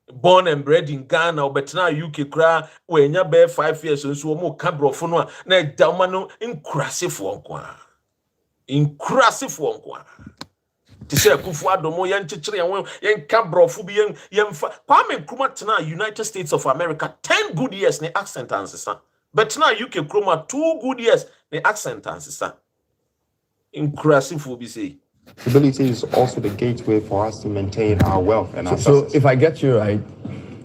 born and bred in Ghana, but now UK cry when you bear 5 years and so more cabro for no na damano incrasive one. To say Kufuado mo yen chichiri yen kabrofu bi yen Kwame Nkrumah tena United States of America 10 good years ne accent ansesa. But now UK Nkrumah 2 good years ne accent ansesa. Incrasive be say. Stability is also the gateway for us to maintain our wealth and our So success. if I get you right,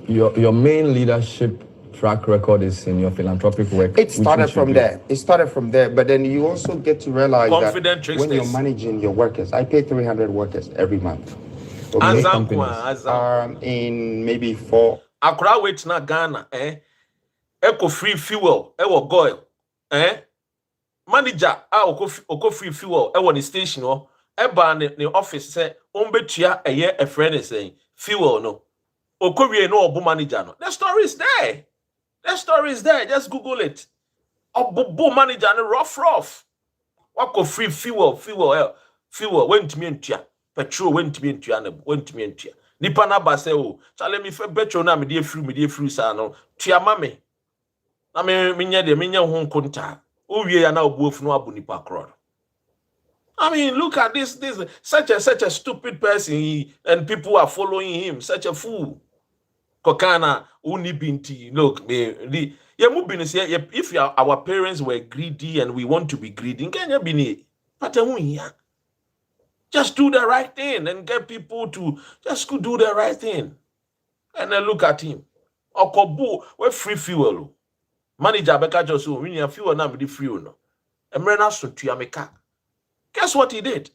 your main leadership track record is in your philanthropic work. It started from there. It started from there, but then you also get to realize Confident that when you're tricksters. managing your workers, I pay 300 workers every month. Okay. Azad In maybe 4. Akra wait na Ghana, Eco free fuel, ewo goil, manager oko free fuel, ewo the station o, eba ne office say, ombetua eye a friend is saying, fuel no. Oko wie no obu manager no. The story is there. The story is there. Just Google it. Obu manager no rough. Wako free fuel, went me ntua. Petrol went me ntua. Nipa na ba say o, chale mi fe petrol na me dey free sa no. Tua ma me. Na me nya ho nkonta. O wie ya na obuofu no abu nipa kro. I mean, look at this such a stupid person and people are following him, such a fool. Kokana uni binti. Look, if our parents were greedy and we want to be greedy, just do the right thing and get people to just do the right thing. And then look at him. Okobu, we free fuel. Manager beka just so when you fuel na me free no. Emrena so to America. Guess what he did?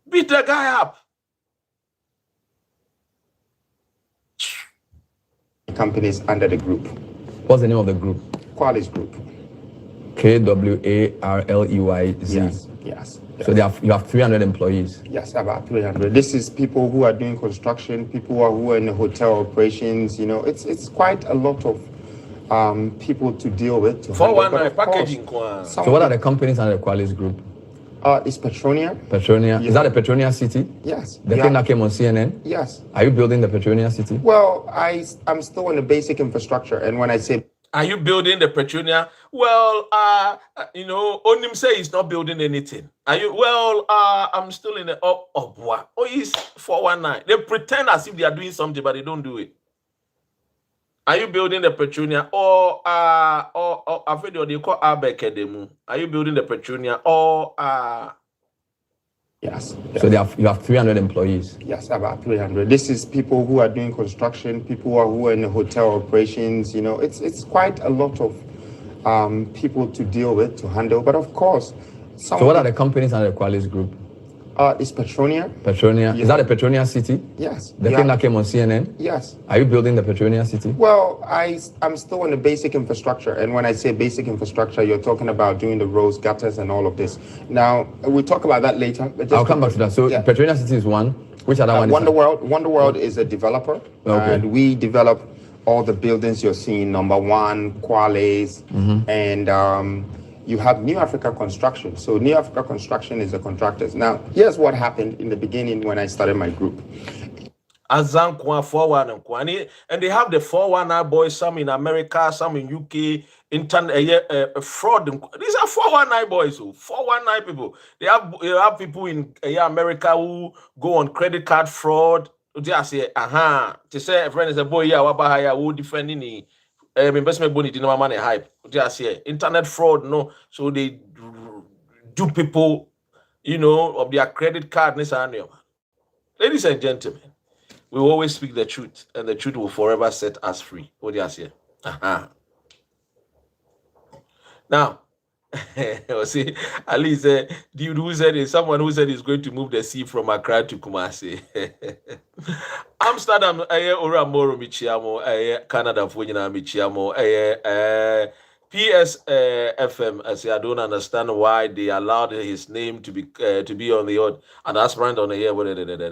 Beat the guy up. Companies under the group. What's the name of the group? Qualis Group. KWARLEYZ. Yes. So you have 300 employees. Yes, about 300. This is people who are doing construction, people who are in the hotel operations. You know, it's quite a lot of people to deal with. 419 packaging. So what are the companies under the Qualis Group? It's Petronia. Petronia. Yeah. Is that a Petronia City? Yes. The thing that came on CNN? Yes. Are you building the Petronia City? Well, I'm still in the basic infrastructure, and when I say, are you building the Petronia? Well, Onim say he's not building anything. Are you? Well, I'm still in the he's 419. They pretend as if they are doing something, but they don't do it. Are you building the Petronia or I've heard they call Abekademu? Are you building the Petronia or Yes. So you have 300 employees. Yes, about 300. This is people who are doing construction, people who are in the hotel operations. You know, it's quite a lot of people to deal with, to handle. But of course, so what are the companies under the Qualis Group? It's Petronia. Petronia. Yes. Is that a Petronia City? Yes. The thing that came on CNN? Yes. Are you building the Petronia City? Well, I'm still in the basic infrastructure. And when I say basic infrastructure, you're talking about doing the roads, gutters, and all of this. Now, we'll talk about that later. But I'll come back to that. So yeah. Petronia City is one. Which other one is Wonderworld is a developer. Okay. And we develop all the buildings you're seeing, number one, Qualis, and you have New Africa Construction. So New Africa Construction is the contractors. Now, here's what happened in the beginning when I started my group. Azad Cola 419, and they have the 419 boys, some in America, some in UK, fraud. These are 419 boys, 419 people. They have people in America who go on credit card fraud. They say, to say a friend is a boy, who defending investment bonus in money hype. Just here, internet fraud, no. So they do people, of their credit card. Ladies and gentlemen, we always speak the truth, and the truth will forever set us free. What do you say? Now, see, at least dude who said it, someone who said he's going to move the sea from Accra to Kumasi. Amsterdam, Oramoro Michiamo, Canada Funyana Michiamo, PSFM. I say I don't understand why they allowed his name to be on the earth, an aspirant on the air,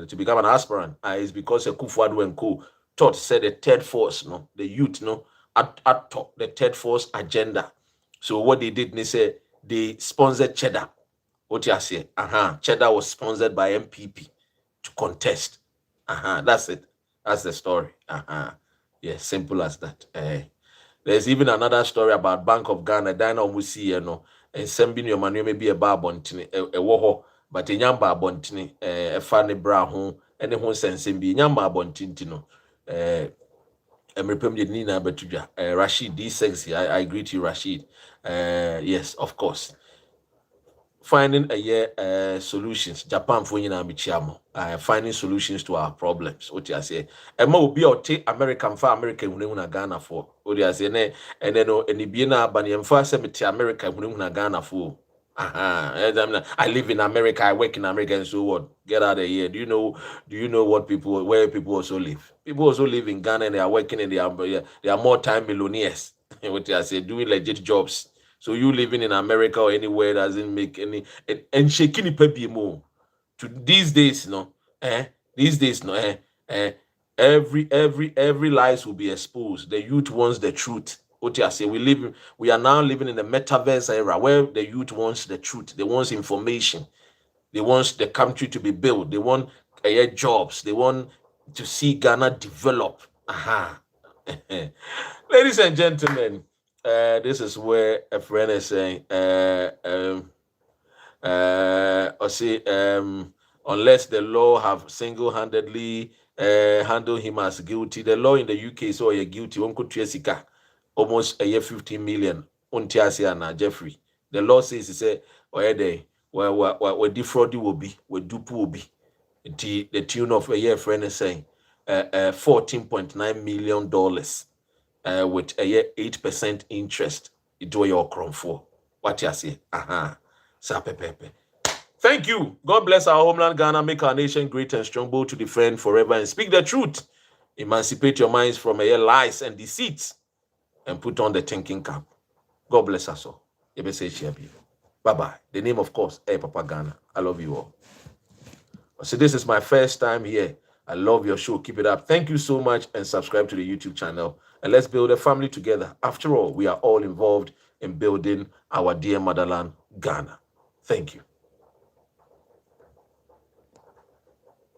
to become an aspirant. It's because Kufuor and Co. Taught said the third force, the youth, at top the third force agenda. So what they did, they said they sponsored Cheddar. What you say? Cheddar was sponsored by MPP to contest. That's it. That's the story. Yeah, simple as that. There's even another story about Bank of Ghana. Dino Musi, and sending your money maybe a barbon a woho. but enyamba abontini efa ne bra ho ene ho sensem bi enyamba abontinti no Emrepem de Nina Betudja, Rashid, D6, I agree to you, Rashid. Yes, of course. Finding a year solutions. Japan for you finding solutions to our problems. What you say? And more be or take American for American when Ghana for. What you say? And then any Biena Bani and for America when Ghana for. I live in America, I work in America, and so what? Get out of here. Do you know where people also live? People also live in Ghana and they are working and they are more time millionaires. What I say, doing legit jobs. So you living in America or anywhere doesn't make any and shaking it more. To these days, every lies will be exposed. The youth wants the truth. What I say, we are now living in the metaverse era where the youth wants the truth. They want information. They want the country to be built. They want jobs. They want to see Ghana develop. Ladies and gentlemen, this is where a friend is saying, unless the law have single-handedly handled him as guilty, the law in the UK so you're guilty. One could Jessica almost a year 15 million. Untiasiana Jeffrey. The law says, he said, where defrauded will be, where dupe will be. The tune of a year friend is saying $14.9 million with a year 8% interest. It do your crown for. What you say? Sapepepe. Thank you. God bless our homeland Ghana, make our nation great and strong, bold to defend forever and speak the truth. Emancipate your minds from lies and deceits and put on the thinking cap. God bless us all. Bye-bye. The name, of course, Papa Ghana. I love you all. So this is my first time here. I love your show. Keep it up. Thank you so much and subscribe to the YouTube channel. And let's build a family together. After all, we are all involved in building our dear motherland, Ghana. Thank you.